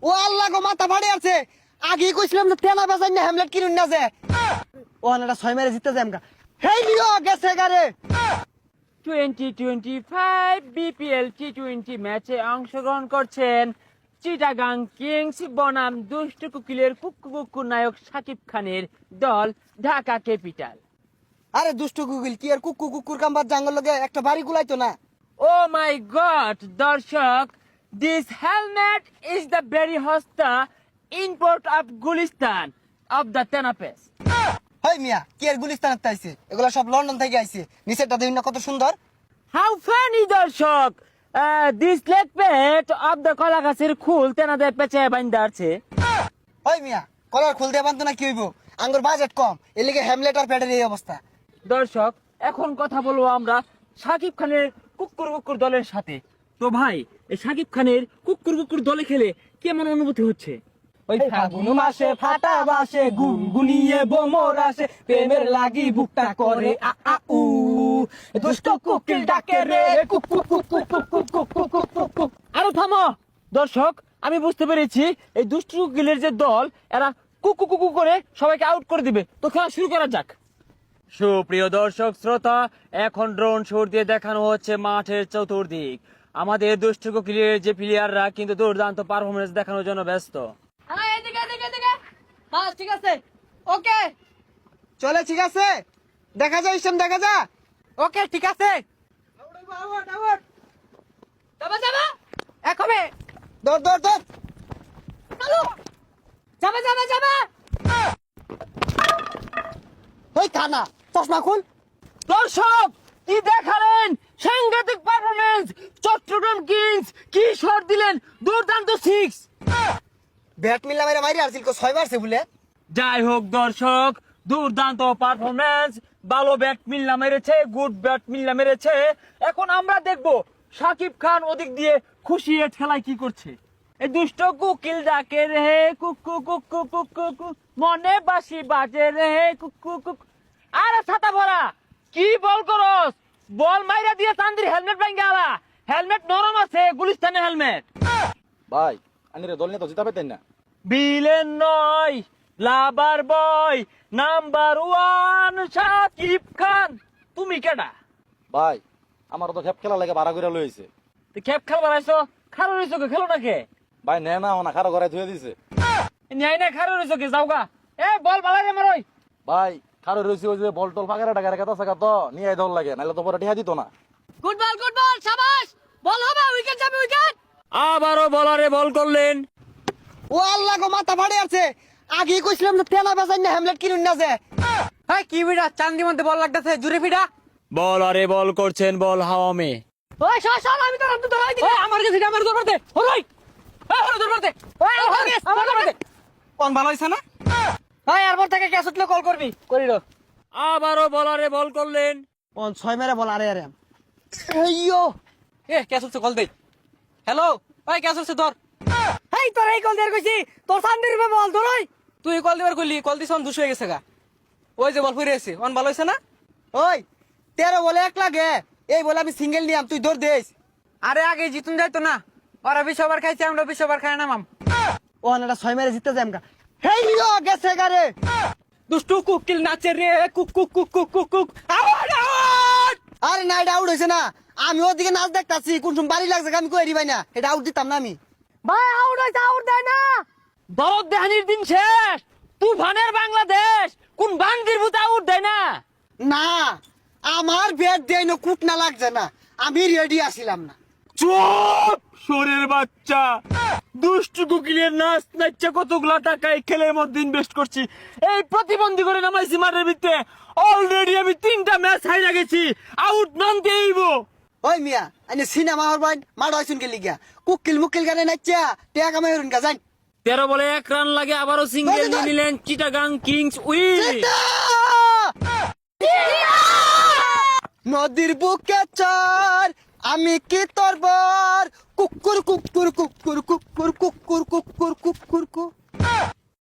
ও আল্লাহ গো মাথা ফাড়ে আছে আগে কইছিলাম যে তেনা বেজাই না হ্যামলেট কিনুন না যে ও আনাটা 6 মেরে জিততে যামগা হেই লিও গেছে গারে 2025 বিপিএল টি20 ম্যাচে অংশগ্রহণ করছেন চিটাগাং কিংস বনাম দুষ্টু কুকিলের কুক্কু কুক্কু নায়ক শাকিব খানের দল ঢাকা ক্যাপিটাল। আরে দুষ্ট গুগল কি আর কুকু কুকুর কামবার জাঙ্গল লগে একটা বাড়ি গুলাইতো না ও মাই গড দর্শক, this helmet is the very হস্তা import of Gulistan of the তেনাপেস। হেই মিয়া কি আর গুলিস্তান তাইছে এগুলা সব লন্ডন থেকে আইছে নিচেরটা দেখুন না কত সুন্দর। হাউ ফানি দর্শক, this leg pet of the কলা গাছের খুল তেনাদের পেঁচে বাইন্দা আছে। ওই মিয়া কলার খুল দিয়ে বানতো না কি হইব আঙ্গুর বাজেট কম এর লিগে হ্যামলেট আর প্যাডের এই অবস্থা। দর্শক এখন কথা বলবো আমরা শাকিব খানের কুকুর কুকুর দলের সাথে। তো ভাই এই শাকিব খানের কুকুর কুকুর দলে খেলে কেমন অনুভূতি হচ্ছে? ওই ফাগুন মাসে ফাটা বাসে গুনগুনিয়ে বোমর আসে প্রেমের লাগি বুকটা করে আ আ উ দুষ্ট কুকিল ডাকে রে কুকু কুকু কুকু কুকু কুকু কুকু। আরো থামো দর্শক, আমি বুঝতে পেরেছি এই দুষ্টু কুকিলের যে দল এরা কুকু কুকু করে সবাইকে আউট করে দিবে। তো খেলা শুরু করা যাক। সুপ্রিয় দর্শক শ্রোতা, এখন ড্রোন শট দিয়ে দেখানো হচ্ছে মাঠের চতুর্দিক। আমাদের দুষ্টু কুকিলের যে প্লেয়াররা কিন্তু দুর্দান্ত পারফরমেন্স দেখানোর জন্য ব্যস্ত। হ্যাঁ এদিকে এদিকে এদিকে হ্যাঁ ঠিক আছে ওকে চলে ঠিক আছে দেখা যায় ইসম দেখা যা ওকে ঠিক আছে যাবা যাবা একবে দৌড় দৌড় দৌড় চলো যাবা যাবা যাবা ওই খানা চশমা খুল। দর্শক কি দেখালেন, সাংঘাতিক পারফরমেন্স। চট্টগ্রাম কিংস কি শট দিলেন, দুর্দান্ত সিক্স। ব্যাট মিললা মেরে মারি আসছিল 6 মারছে বলে। যাই হোক দর্শক, দুর্দান্ত পারফরমেন্স, ভালো ব্যাট মিল্লা মেরেছে, গুড ব্যাট মিল্লা মেরেছে। এখন আমরা দেখব শাকিব খান ওদিক দিয়ে খুশি এ ঠেলায় কি করছে। এই দুষ্ট কুকিল ডাকে রে কুকু কুকু কুকু কুকু, মনে বাসি বাজে রে কুকু কুকু। আরে ছাতা ভরা কি বল করস, বল মাইরা দিয়ে চান্দির হেলমেট ভাঙ্গা আলা। হেলমেট নরম আছে, গুলিস্তানের হেলমেট। ভাই আনিরে দল নিয়ে তো জিতা পেতেন না। বিলেন নয় লাভার বয় নাম্বার 1 শাকিব খান। তুমি কেডা? ভাই আমার তো খেপ খেলা লাগে ভাড়া করে লইছে। তুই খেপ খেলবার আইছো, খারো রইছো কে, খেলো না কে? ভাই নে না না খারো ঘরে ধুয়ে দিছে। ন্যায় না খারো রইছো কে, যাওগা। এ বল বালাই রে মারই। ভাই খারো রইছে ওই যে বল টল ফাঁকা টাকা কথা থাকা তো নিয়ে দল লাগে নাহলে তো পরে টিহা দিত না। গুড বল শাবাশ বল হবে উইকেট যাবে উইকেট। আবারও বলারে বল করলেন। ও আল্লাহ গো মাথা ফাড়ে আছে আগে কইছিলাম যে তেনা বেজাই না হ্যামলেট কিনুন না যে হ্যাঁ কি বিড়া চান্দি মধ্যে বল লাগতেছে জুরে ফিডা। বলারে বল করছেন, বল হাওয়া মে। ওই শাসন আমি তো রামতে ধরাই দিই আমার কাছে আমার দরবার দে ওই ওই দরবার দে ওই আমার দরবার দে কোন ভালো হইছে না। ওই এরপর থেকে ক্যাশ উঠলে কল করবি করি রো। আবারও বলারে বল করলেন। কোন 6 মেরে বল আরে আরে এইয়ো এ ক্যাশ উঠছে কল দে। হ্যালো ওই ক্যাশ উঠছে ধর। এই তোর এই কল দেয়ার কইছি তোর সামনে রূপে বল ধর। ওই তুই কল দিবার কইলি কল দিছ অন 200 হয়ে গেছে গা। ওই যে বল ফিরে এসে অন ভালো হইছে না। ওই 13 বলে 1 লাগে এই বলে আমি সিঙ্গেল নিয়াম তুই দৌড় দেস। আরে আগে জিতুন যাইতো না, ওরা 20 ওভার খাইছে আমরা 20 ওভার খাই না মাম। ও আনাটা 6 মেরে জিততে যামগা হেই লিও গেছে গারে দুষ্টু কুকিল নাচে রে cook cook cook cook cook cook out out. আরে না এটা আউট হইছে না আমি ওদিকে নাচ দেখতাছি কোন সময় বাড়ি লাগছে আমি কই দিবাই না এটা আউট দিতাম না আমি। ভাই আউট হইছে আউট দেয় না। দরদ দেহানির দিন শেষ, তুফানের বাংলাদেশ কোন বান্দির ভূত আউট দেয় না। না আমার ব্যাট দেয় না কুট না লাগছে না আমি রেডি আসিলাম না। চুপ শোরের বাচ্চা, দুষ্টু কুকিলের নাচ নাচছে কতগুলা টাকা এই খেলের মধ্যে ইনভেস্ট করছি, এই প্রতিবন্ধী করে নামাইছি মাঠের ভিতরে। অলরেডি আমি 3টা ম্যাচ হাইরা গেছি, আউট নাম দেইব। ওই মিয়া আইনে সিনেমা হর বাইন মাড হইছুন কে লিগা কুকিল মুকিল গানে নাচা টিয়া কামাই হরুন গা যাই। 13 বলে 1 রান লাগে, আবারও সিঙ্গেল নিয়ে নিলেন চিটাগাং কিংস উইন। নদীর বুকে চর আমি কি তোর বর কুকুর কুকুর কুকুর কুকুর কুকুর কুকুর কুকুর কুকুর